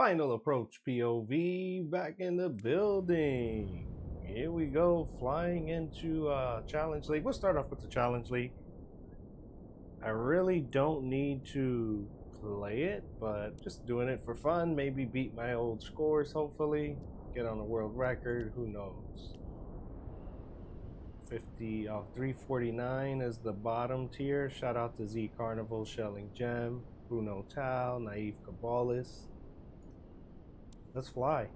Final approach POV back in the building. Here we go, flying into Challenge League. We'll start off with the Challenge League. I really don't need to play it, but just doing it for fun. Maybe beat my old scores, hopefully. Get on a world record, who knows. 349 is the bottom tier. Shout out to Z Carnival, Shelling Gem, Bruno Tal, Naive Cabalis. Let's fly.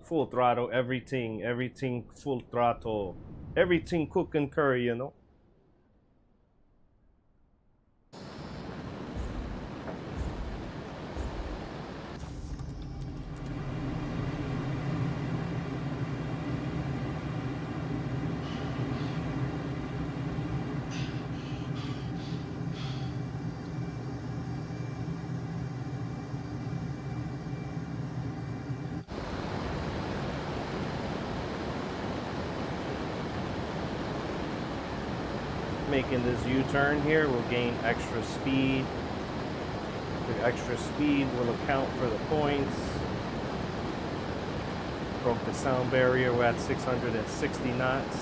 Full throttle, everything full throttle. Everything cook and curry, you know. Making this U-turn here will gain extra speed. The extra speed will account for the points. Broke the sound barrier. We're at 660 knots.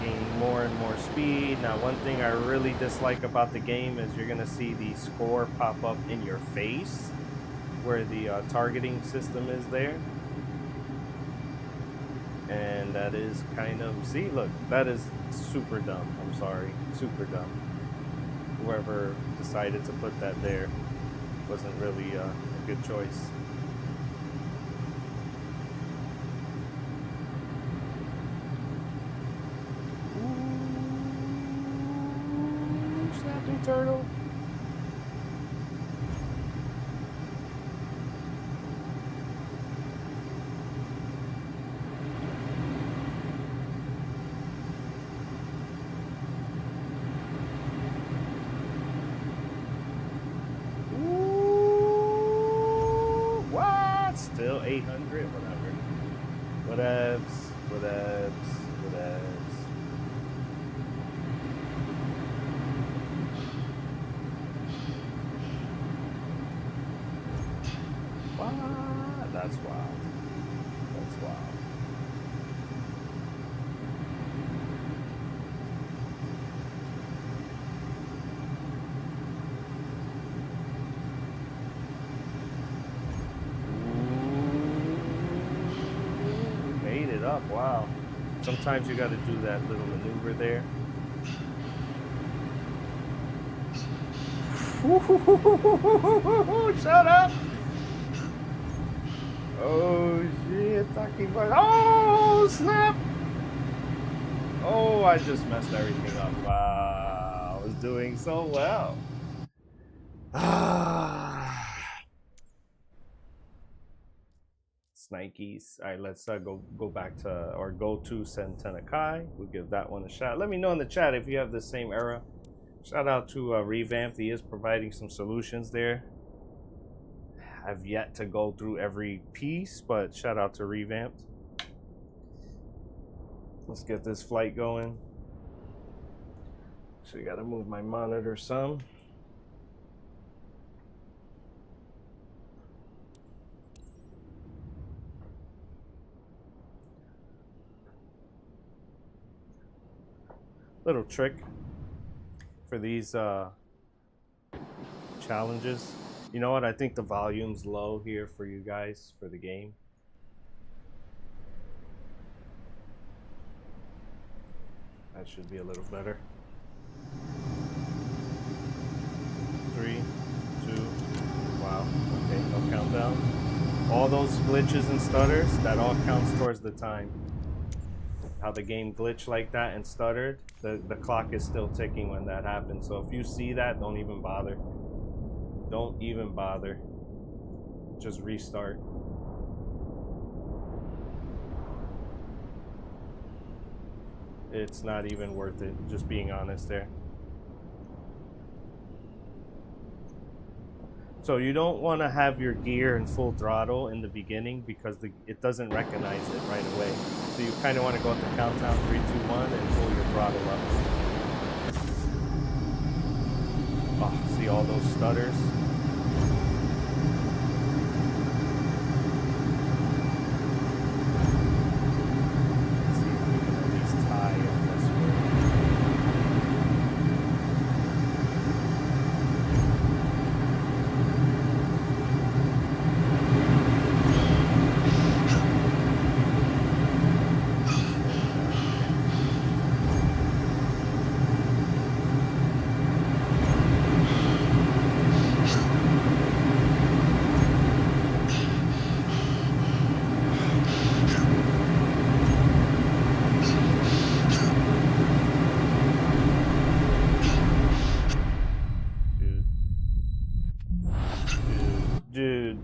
Gaining more and more speed. Now, one thing I really dislike about the game is you're gonna see the score pop up in your face where the targeting system is there. And that is kind of, see, look, that is super dumb. I'm sorry, super dumb. Whoever decided to put that there wasn't really a good choice. Ooh, snapping turtle. Still 800, whatever. Whatevs. What? That's wild. That's wild. Up, wow. Sometimes you got to do that little maneuver there. Shut up! Oh shit, talking about. Oh snap! Oh, I just messed everything up. Wow, I was doing so well. Nikes. All right, let's go back to or go to Sentanakai. We'll give that one a shot. Let me know in the chat if you have the same error. Shout out to Revamped. He is providing some solutions there. I've yet to go through every piece, but shout out to Revamped. Let's get this flight going. So you got to move my monitor some. Little trick for these challenges. You know what? I think the volume's low here for you guys for the game. That should be a little better. 3, 2, wow. Okay, no countdown. All those glitches and stutters, that all counts towards the time. How the game glitched like that and stuttered, the clock is still ticking when that happens. So if you see that, don't even bother. Don't even bother. Just restart. It's not even worth it, just being honest there. So you don't want to have your gear in full throttle in the beginning because it doesn't recognize it right away. So you kind of want to go at the countdown 3, 2, 1 and pull your throttle up. Oh, see all those stutters? Let's see if we can at least tie on this one.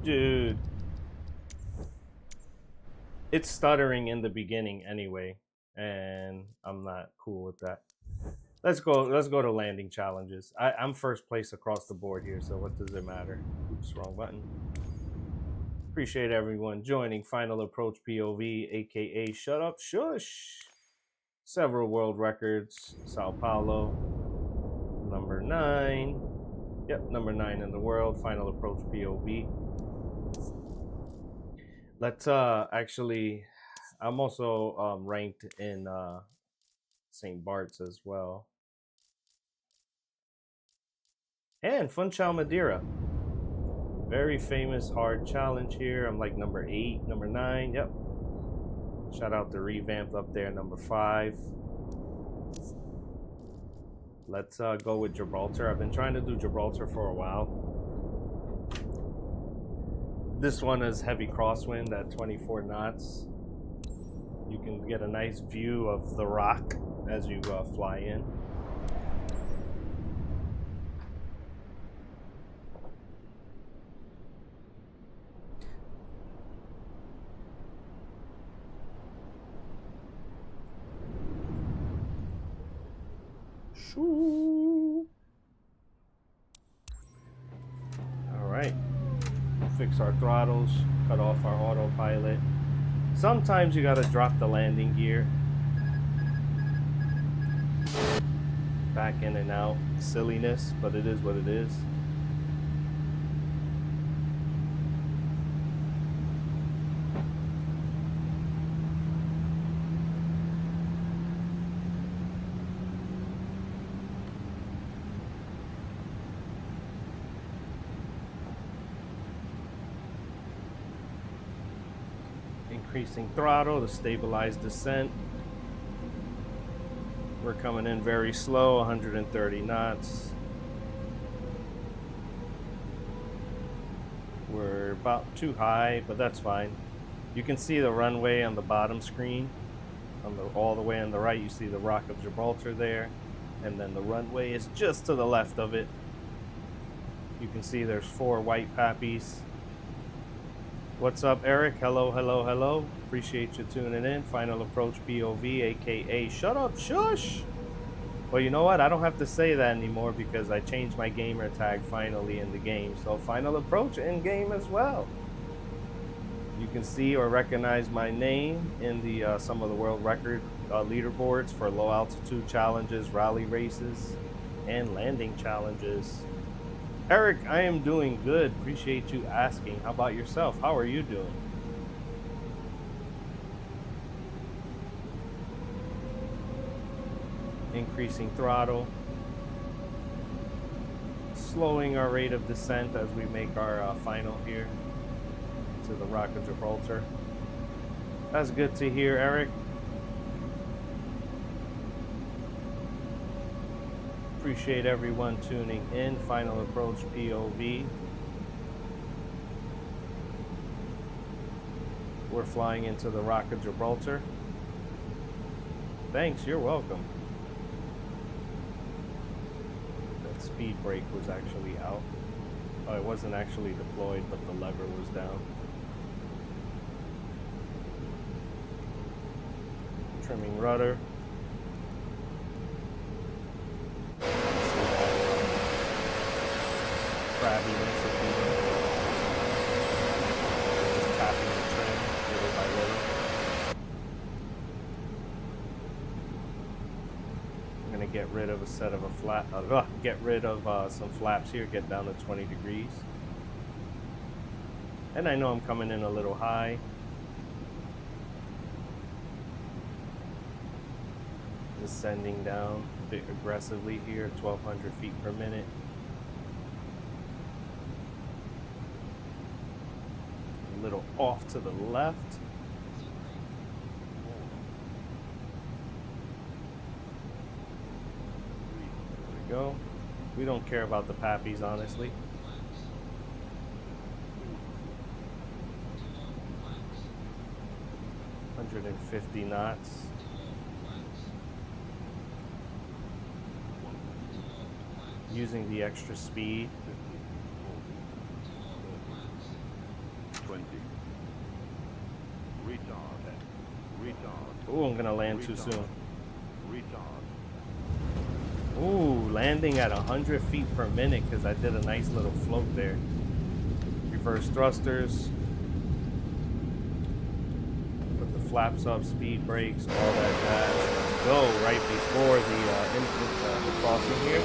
Dude. It's stuttering in the beginning anyway, and I'm not cool with that. Let's go to landing challenges. I'm first place across the board here, so what does it matter? Oops, wrong button. Appreciate everyone joining Final Approach POV, aka Shut Up Shush. Several world records. Sao Paulo, number 9. Yep, number 9 in the world. Final Approach POV. Let's actually, I'm also ranked in St. Bart's as well. And Funchal Madeira. Very famous hard challenge here. I'm like number 8, number 9. Yep. Shout out to Revamped up there, number 5. Let's go with Gibraltar. I've been trying to do Gibraltar for a while. This one is heavy crosswind at 24 knots. You can get a nice view of the rock as you fly in. Shoo. All right. Fix our throttles, cut off our autopilot. Sometimes you gotta drop the landing gear. Back in and out. Silliness, but it is what it is. Increasing throttle to stabilize descent. We're coming in very slow, 130 knots. We're about too high, but that's fine. You can see the runway on the bottom screen. All the way on the right, you see the Rock of Gibraltar there. And then the runway is just to the left of it. You can see there's 4 white pappies. What's up, Eric? Hello, hello, hello. Appreciate you tuning in. Final Approach POV, aka Shut Up Shush. Well, you know what? I don't have to say that anymore because I changed my gamer tag finally in the game. So Final Approach in game as well. You can see or recognize my name in the some of the world record leaderboards for low altitude challenges, rally races, and landing challenges. Eric, I am doing good. Appreciate you asking. How about yourself? How are you doing? Increasing throttle. Slowing our rate of descent as we make our final here to the Rock of Gibraltar. That's good to hear, Eric. Appreciate everyone tuning in. Final Approach POV. We're flying into the Rock of Gibraltar. Thanks, you're welcome. That speed brake was actually out. Oh, it wasn't actually deployed, but the lever was down. Trimming rudder. Crabbiness, if you will. Just tapping the trim little by little. I'm gonna get rid of a set of get rid of some flaps here, get down to 20 degrees. And I know I'm coming in a little high. Descending down a bit aggressively here, 1,200 feet per minute. A little off to the left. There we go. We don't care about the pappies, honestly. $150 knots. Using the extra speed. 20. Retard. Ooh, I'm gonna land too soon. Retard. Ooh, landing at 100 feet per minute because I did a nice little float there. Reverse thrusters. Put the flaps up, speed brakes, all that jazz. Let's go right before the crossing here.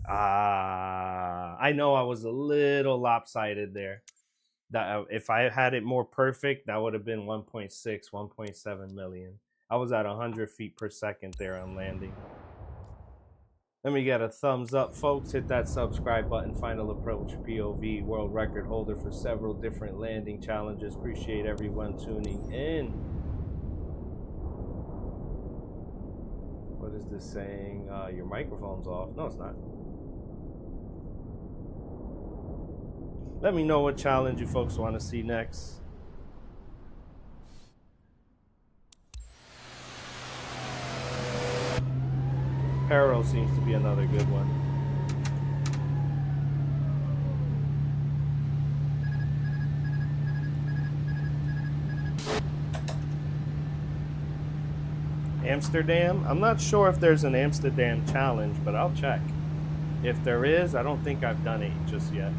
I know I was a little lopsided there. That if I had it more perfect, that would have been 1.6, 1.7 million. I was at 100 feet per second there on landing. Let me get a thumbs up, folks. Hit that subscribe button. Final Approach POV, world record holder for several different landing challenges. Appreciate everyone tuning in. What is this saying? Your microphone's off. No, it's not. Let me know what challenge you folks want to see next. Peril seems to be another good one. Amsterdam? I'm not sure if there's an Amsterdam challenge, but I'll check. If there is, I don't think I've done it just yet.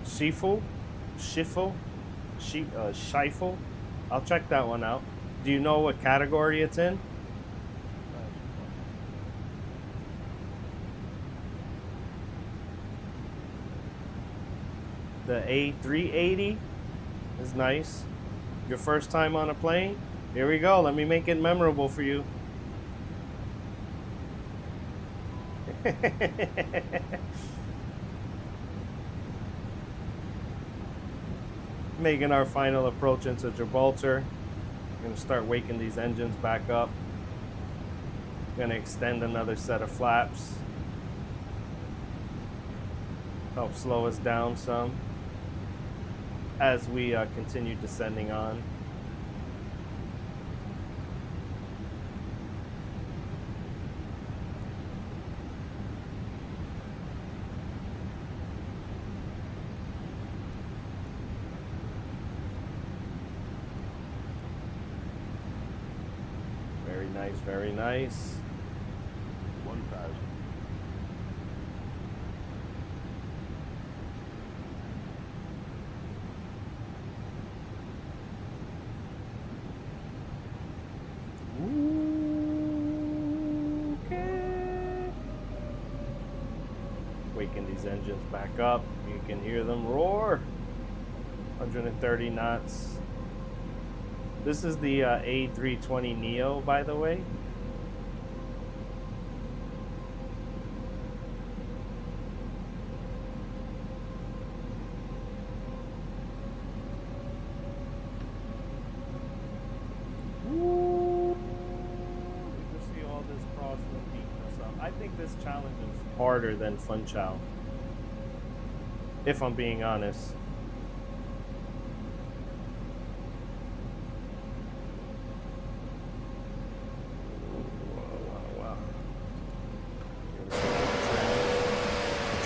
Schifel. I'll check that one out. Do you know what category it's in? The A380 is nice. Your first time on a plane? Here we go. Let me make it memorable for you. Making our final approach into Gibraltar. We're going to start waking these engines back up. Going to extend another set of flaps. Help slow us down some as we continue descending on. Very nice. 1,000. Okay. Waking these engines back up. You can hear them roar. 130 knots. This is the A320 Neo, by the way. Ooh. You can see all this crosswind beating us up. I think this challenge is harder than Fun Chow, if I'm being honest.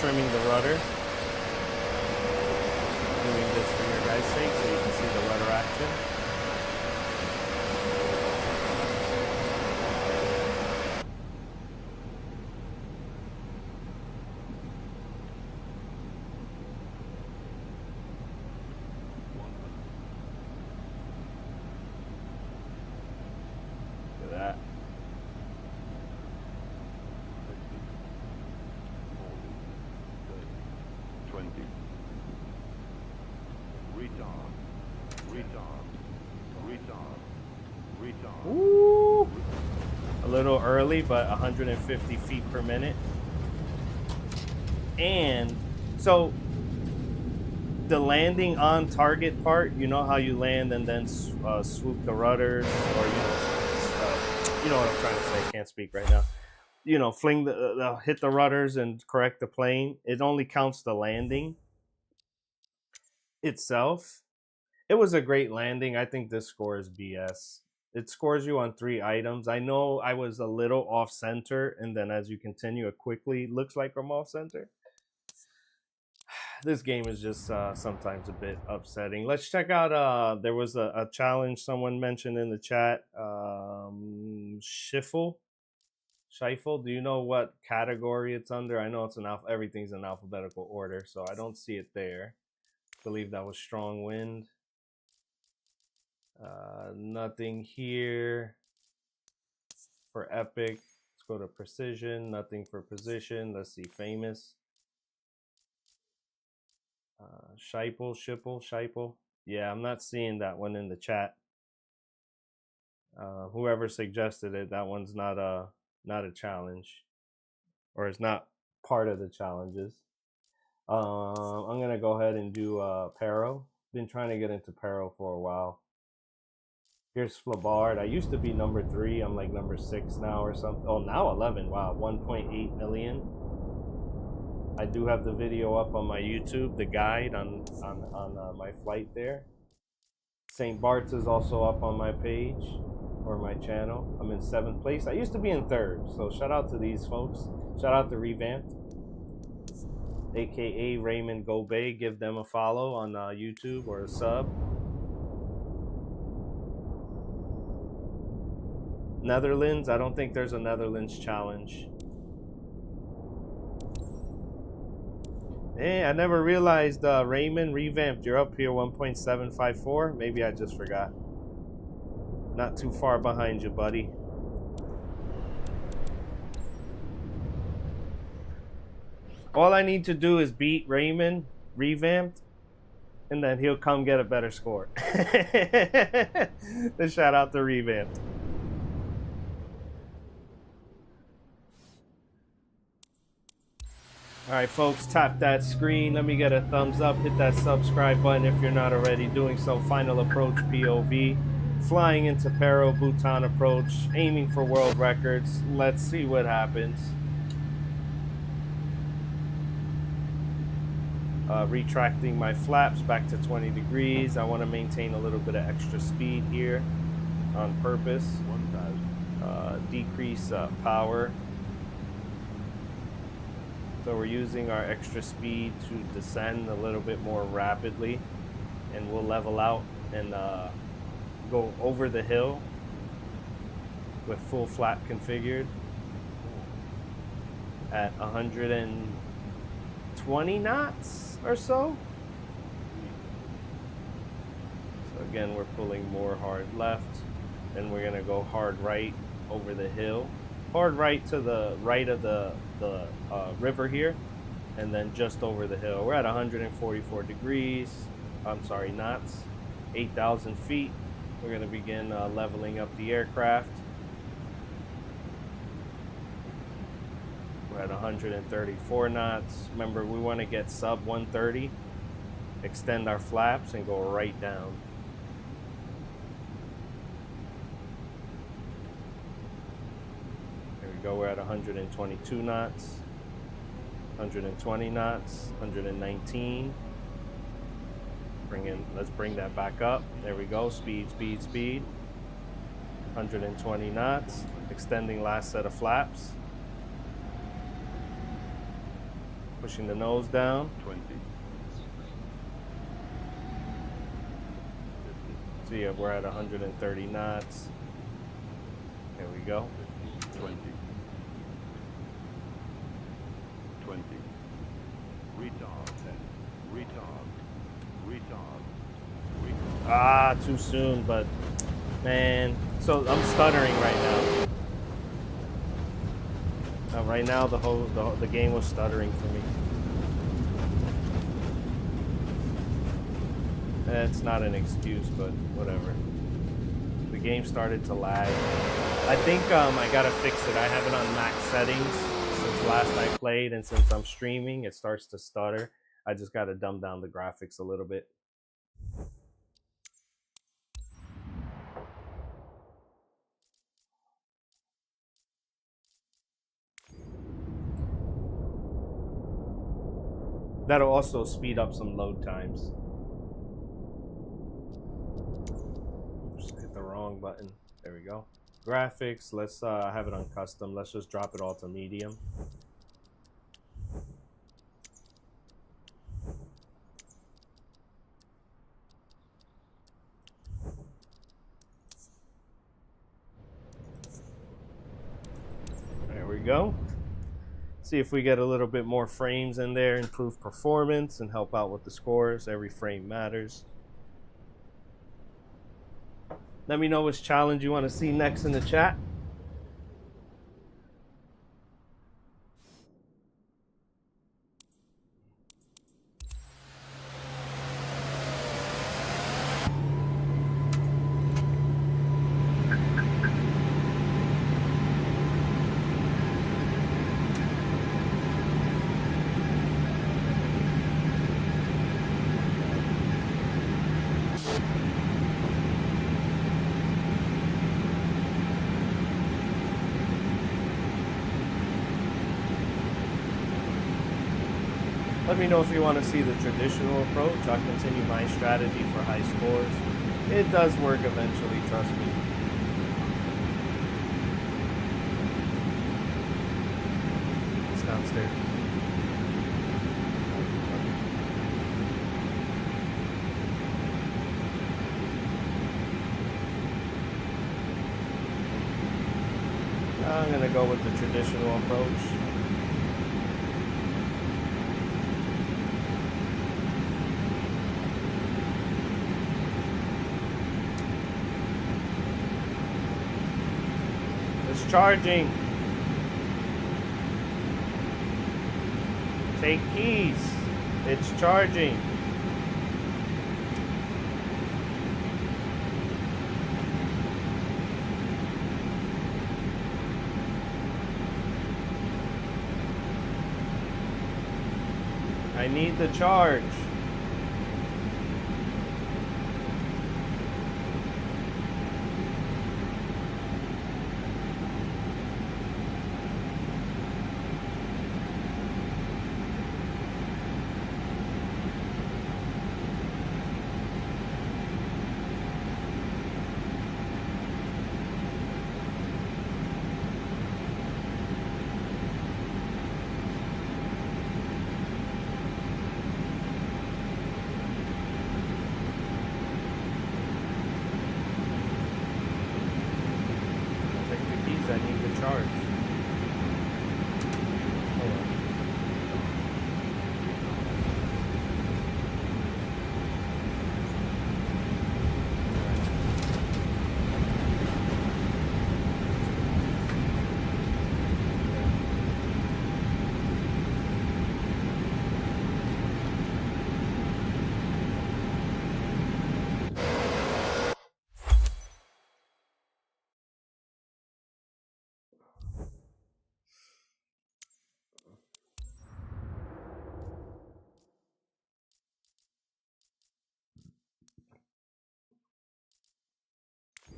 Trimming the rudder. camera's sake so you can see the rudder action. Look at that. 20. Retard. Ooh. A little early, but 150 feet per minute. And so the landing on target part, you know how you land and then swoop the rudders, or you know what I'm trying to say. I can't speak right now. You know, fling hit the rudders and correct the plane. It only counts the landing itself. It was a great landing. I think this score is BS. It scores you on 3 items. I know I was a little off center, and then as you continue, it quickly looks like I'm off center. This game is just sometimes a bit upsetting. Let's check out. There was a challenge someone mentioned in the chat. Schiffel. Do you know what category it's under? I know it's everything's in alphabetical order, so I don't see it there. I believe that was strong wind. Nothing here for epic. Let's go to precision. Nothing for position. Let's see famous. Scheipel. Yeah, I'm not seeing that one in the chat. Whoever suggested it, that one's not a challenge, or it's not part of the challenges. I'm gonna go ahead and do Peril. Been trying to get into Peril for a while. Here's Flabard. I used to be number 3. I'm like number 6 now or something. Oh, now 11. Wow, 1.8 million. I do have the video up on my YouTube, the guide on my flight there. St. Bart's is also up on my page or my channel. I'm in 7th place. I used to be in 3rd, so shout out to these folks. Shout out to Revamped, aka Raymond Gobey. Give them a follow on YouTube or a sub. Netherlands. I don't think there's a Netherlands challenge. Hey, I never realized Raymond Revamped, you're up here 1.754. Maybe I just forgot. Not too far behind you, buddy. All I need to do is beat Raymond Revamped, and then he'll come get a better score. Shout out to Revamped. All right, folks, tap that screen. Let me get a thumbs up. Hit that subscribe button if you're not already doing so. Final approach POV. Flying into Peril, Bhutan approach. Aiming for world records. Let's see what happens. Retracting my flaps back to 20 degrees. I want to maintain a little bit of extra speed here on purpose. 1,000. Decrease power. So we're using our extra speed to descend a little bit more rapidly, and we'll level out and go over the hill with full flap configured at 120 knots or so. So again, we're pulling more hard left, and we're gonna go hard right over the hill. Hard right to the right of the river here, and then just over the hill. We're at 144 degrees. I'm sorry, knots. 8,000 feet. We're going to begin leveling up the aircraft. We're at 134 knots. Remember, we want to get sub 130. Extend our flaps and go right down. Go, we're at 122 knots, 120 knots, 119. Let's bring that back up. There we go. Speed. 120 knots. Extending last set of flaps. Pushing the nose down. 20. See if we're at 130 knots. Here we go. 20. 20. Retard. Retard. Retard. Retard. Ah, too soon, but man. So I'm stuttering right now. Right now, the game was stuttering for me. It's not an excuse, but whatever. The game started to lag. I think I gotta fix it. I have it on max settings since last I played, and since I'm streaming, it starts to stutter. I just gotta dumb down the graphics a little bit. That'll also speed up some load times. Oops, hit the wrong button. There we go. Graphics, let's have it on custom. Let's just drop it all to medium. There we go. See if we get a little bit more frames in there, improve performance, and help out with the scores. Every frame matters. Let me know which challenge you want to see next in the chat. Let me know if you want to see the traditional approach. I'll continue my strategy for high scores. It does work eventually, trust me. It's downstairs. I'm going to go with the traditional approach. It's charging. Take keys. It's charging. I need the charge. I need the charge. Hold on.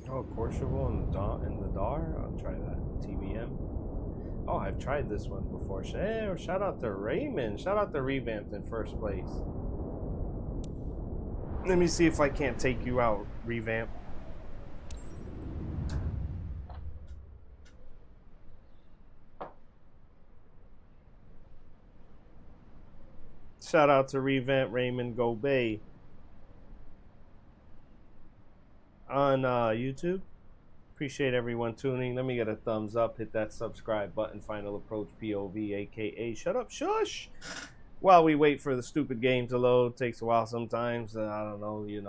Oh, Courchevel and the Dar. I'll try that. TBM. Oh, I've tried this one before. Hey, shout out to Raymond. Shout out to Revamped in first place. Let me see if I can't take you out, Revamp. Shout out to Revamp, Raymond, Go Bay. on YouTube. Appreciate everyone tuning. Let me get a thumbs up. Hit that subscribe button. Final Approach POV, aka Shut Up Shush. While we wait for the stupid game to load, takes a while sometimes. I don't know. You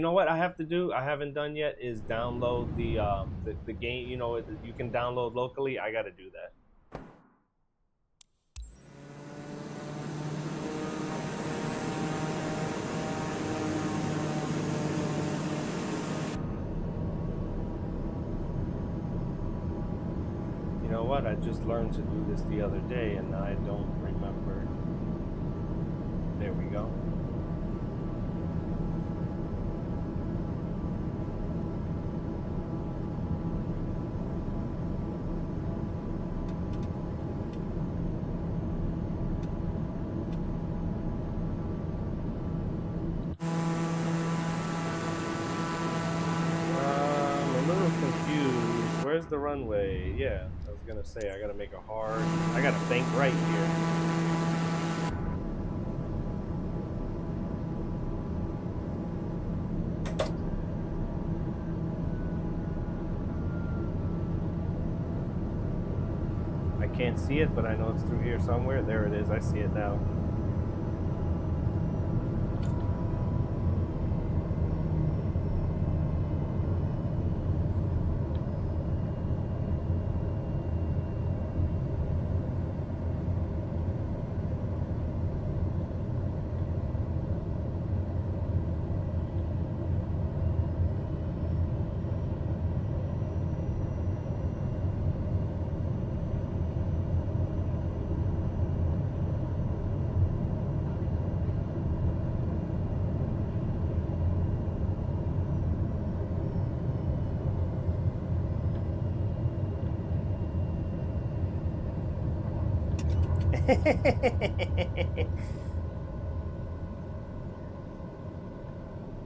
know what I have to do? I haven't done yet is download the game. You know, you can download locally. I got to do that. You know what? I just learned to do this the other day, and I don't remember. There we go. I'm a little confused. Where's the runway? Yeah, I was gonna say I gotta make a hard. I gotta think right here. I can't see it, but I know it's through here somewhere. There it is. I see it now.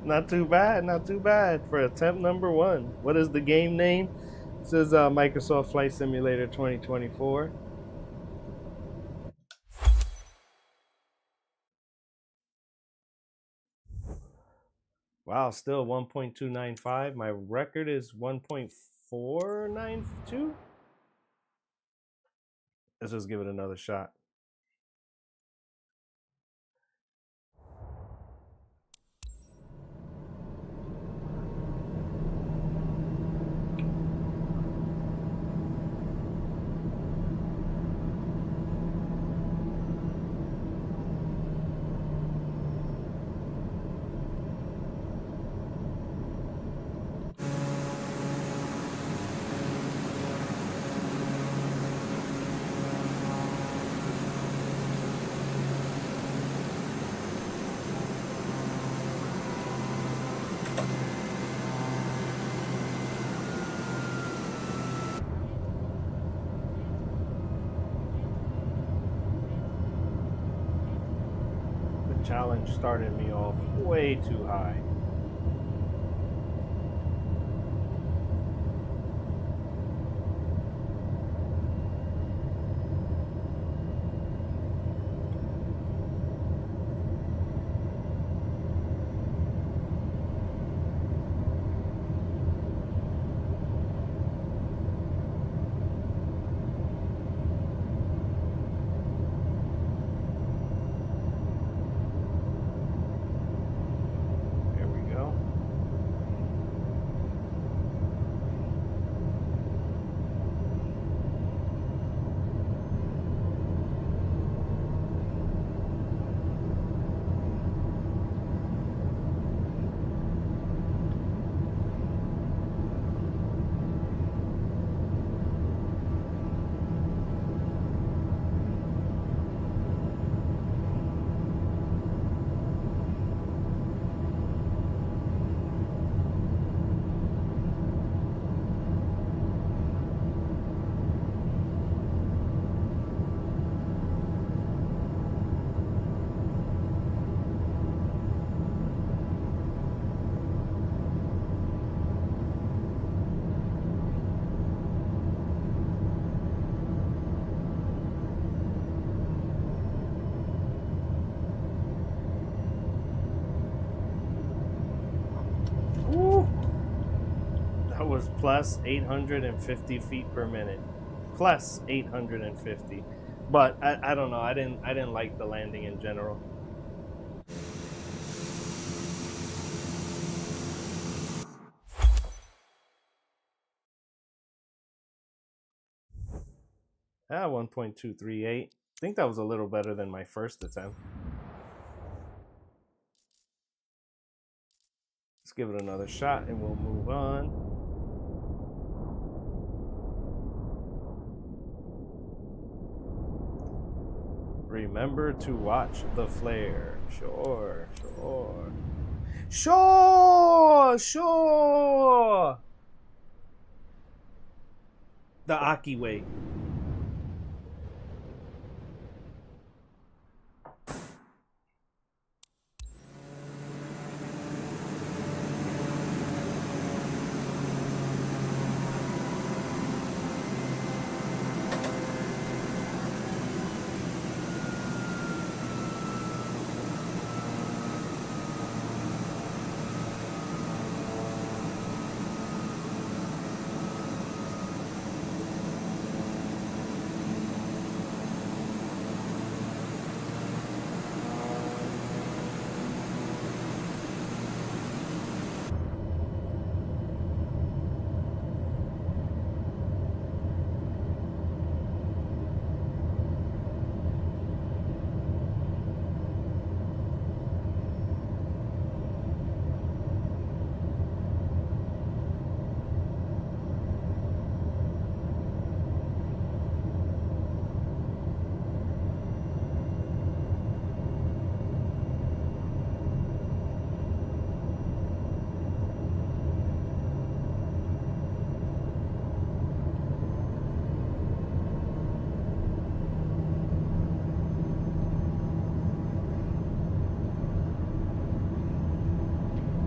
Not too bad, not too bad for attempt number 1. What is the game name? It says Microsoft Flight Simulator 2024. Wow, still 1.295. My record is 1.492. Let's just give it another shot. Challenge started me off way too high. was plus 850 feet per minute. Plus 850. But I don't know. I didn't like the landing in general. Ah, 1.238. I think that was a little better than my first attempt. Let's give it another shot and we'll move on. Remember to watch the flare. Sure, sure. Sure, sure. The Aki way.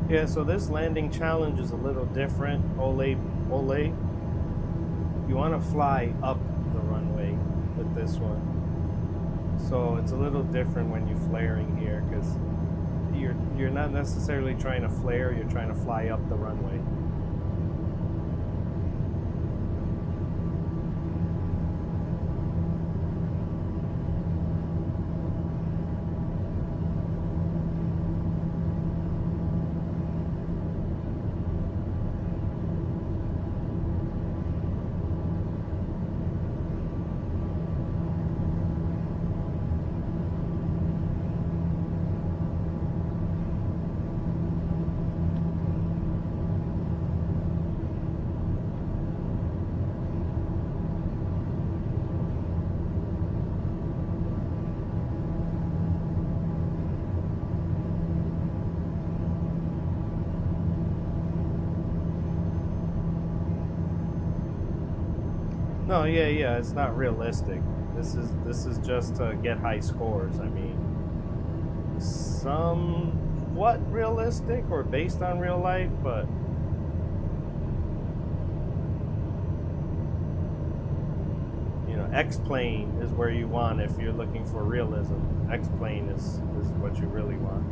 Yeah, so this landing challenge is a little different. Ole. You want to fly up the runway with this one. So it's a little different when you're flaring here because you're not necessarily trying to flare, you're trying to fly up the runway. No, yeah, it's not realistic. This is just to get high scores. I mean, somewhat realistic or based on real life, but you know, X-plane is where you want if you're looking for realism. X-plane is what you really want.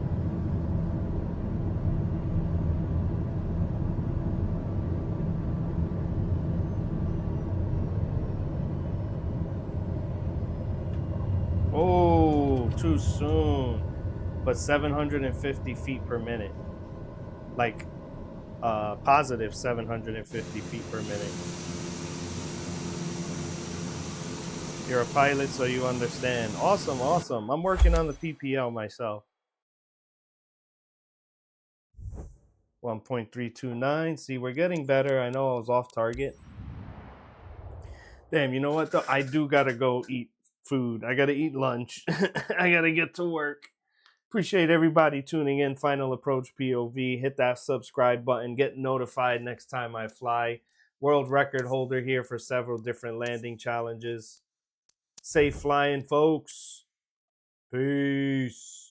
Oh, too soon. But 750 feet per minute. Like, positive 750 feet per minute. You're a pilot, so you understand. Awesome, awesome. I'm working on the PPL myself. 1.329. See, we're getting better. I know I was off target. Damn, you know what, though? I do gotta go eat food. I gotta eat lunch. I gotta get to work. Appreciate everybody tuning in. Final Approach POV. Hit that subscribe button. Get notified next time I fly. World record holder here for several different landing challenges. Safe flying, folks. Peace.